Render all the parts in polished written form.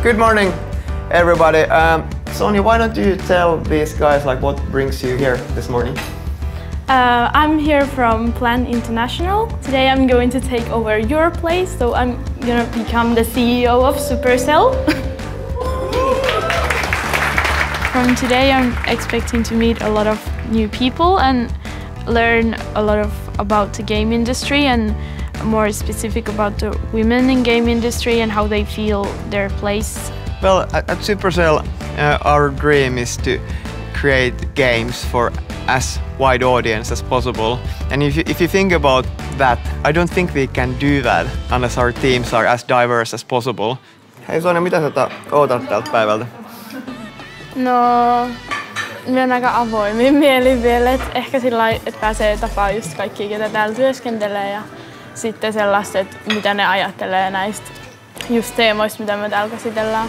Good morning, everybody. Sonia, why don't you tell these guys like what brings you here this morning? I'm here from Plan International. Today I'm going to take over your place, so I'm gonna become the CEO of Supercell. From today I'm expecting to meet a lot of new people and learn a lot about the game industry and more specific about the women in game industry and how they feel their place. Well, at Supercell, our dream is to create games for as wide audience as possible. And if you think about that, I don't think we can do that unless our teams are as diverse as possible. Hei Sonia, mitä sä ootat tältä päivältä? No, minä olen aika avoimin mielin vielä, että ehkä sillä lailla, että pääsee tapaamaan just kaikkia, ketä täällä työskentelee ja sitten sellaista, että mitä ne ajattelee näistä just teemoista, mitä me täällä käsitellään.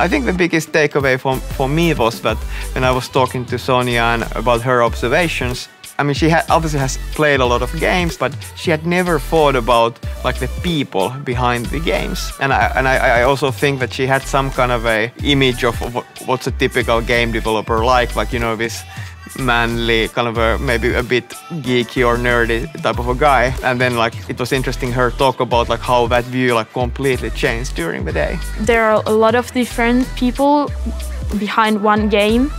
I think the biggest takeaway for me was that when I was talking to Sonia and about her observations, I mean, she obviously has played a lot of games, but she had never thought about like the people behind the games. And I also think that she had some kind of a image of what's a typical game developer like you know, this manly, kind of maybe a bit geeky or nerdy type of a guy. And then like it was interesting her talk about like how that view like completely changed during the day. There are a lot of different people behind one game,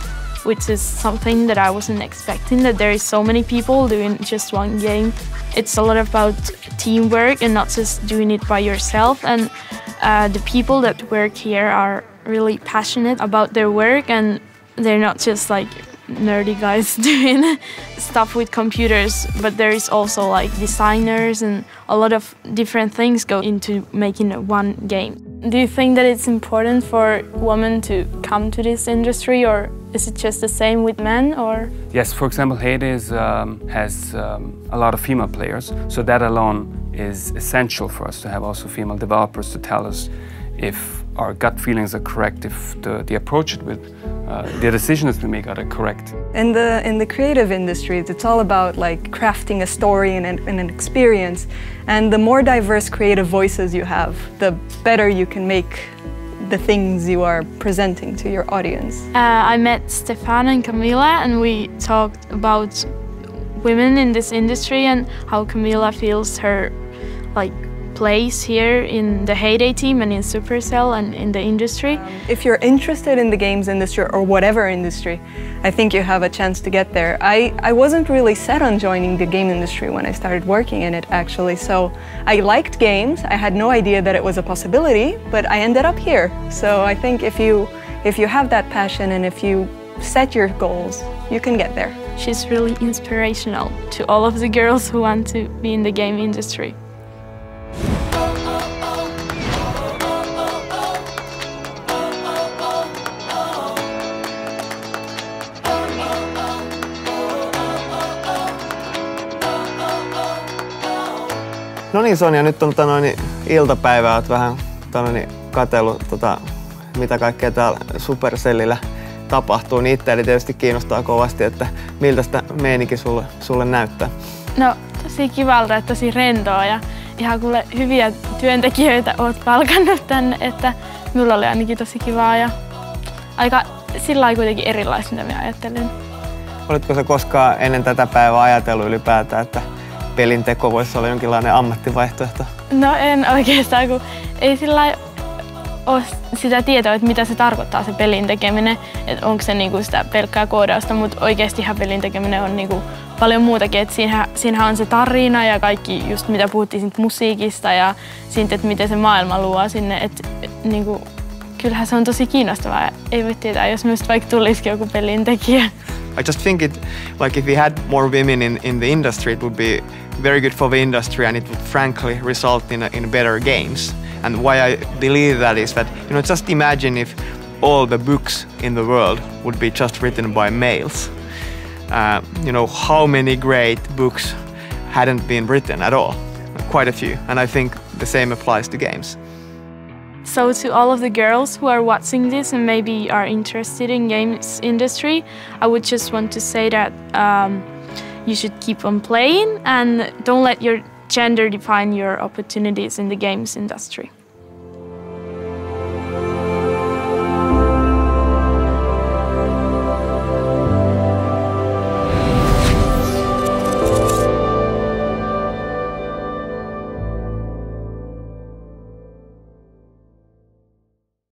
which is something that I wasn't expecting, that there is so many people doing just one game. It's a lot about teamwork and not just doing it by yourself. And the people that work here are really passionate about their work, and they're not just like nerdy guys doing stuff with computers, but there is also like designers and a lot of different things go into making one game. Do you think that it's important for women to come to this industry, or is it just the same with men? Or yes, for example, Hades has a lot of female players, so that alone is essential for us to have also female developers to tell us if our gut feelings are correct, if the approach with the decisions we make are correct. In the creative industries, it's all about like crafting a story and an experience. And the more diverse creative voices you have, the better you can make the things you are presenting to your audience. I met Stefan and Camila, and we talked about women in this industry and how Camila feels her place here in the Heyday team and in Supercell and in the industry. If you're interested in the games industry or whatever industry, I think you have a chance to get there. I wasn't really set on joining the game industry when I started working in it, actually. So I liked games. I had no idea that it was a possibility, but I ended up here. So I think if you have that passion and if you set your goals, you can get there. She's really inspirational to all of the girls who want to be in the game industry. No niin Sonia, nyt on iltapäivää, olet vähän katsellut mitä kaikkea täällä Supercellillä tapahtuu. Niin itseäni tietysti kiinnostaa kovasti, että miltä sitä meininki sulle näyttää. No tosi kivalta, että tosi rentoa ja ihan kuule hyviä työntekijöitä olet palkannut tänne, että minulla oli ainakin tosi kivaa ja aika sillä lailla kuitenkin erilaista, mitä minä ajattelin. Olitko sä koskaan ennen tätä päivää ajatellut ylipäätään, että pelinteko voisi olla jonkinlainen ammattivaihtoehto? No en oikeastaan, kun ei sillä ole sitä tietoa, että mitä se tarkoittaa se pelin tekeminen, että onko se niinku sitä pelkkää koodausta, mutta oikeastihan pelin tekeminen on niinku paljon muutakin, että siinähän on se tarina ja kaikki just mitä puhuttiin siitä musiikista ja siitä, että miten se maailma luo sinne, että niinku, kyllähän se on tosi kiinnostavaa ja ei voi tietää, jos minusta vaikka tulisikin joku pelintekijä. I just think if we had more women in the industry, it would be very good for the industry and it would frankly result in better games. And why I believe that is that, you know, just imagine if all the books in the world would be just written by males. You know, how many great books hadn't been written at all? Quite a few. And I think the same applies to games. So to all of the girls who are watching this and maybe are interested in games industry, I would just want to say that you should keep on playing and don't let your gender define your opportunities in the games industry.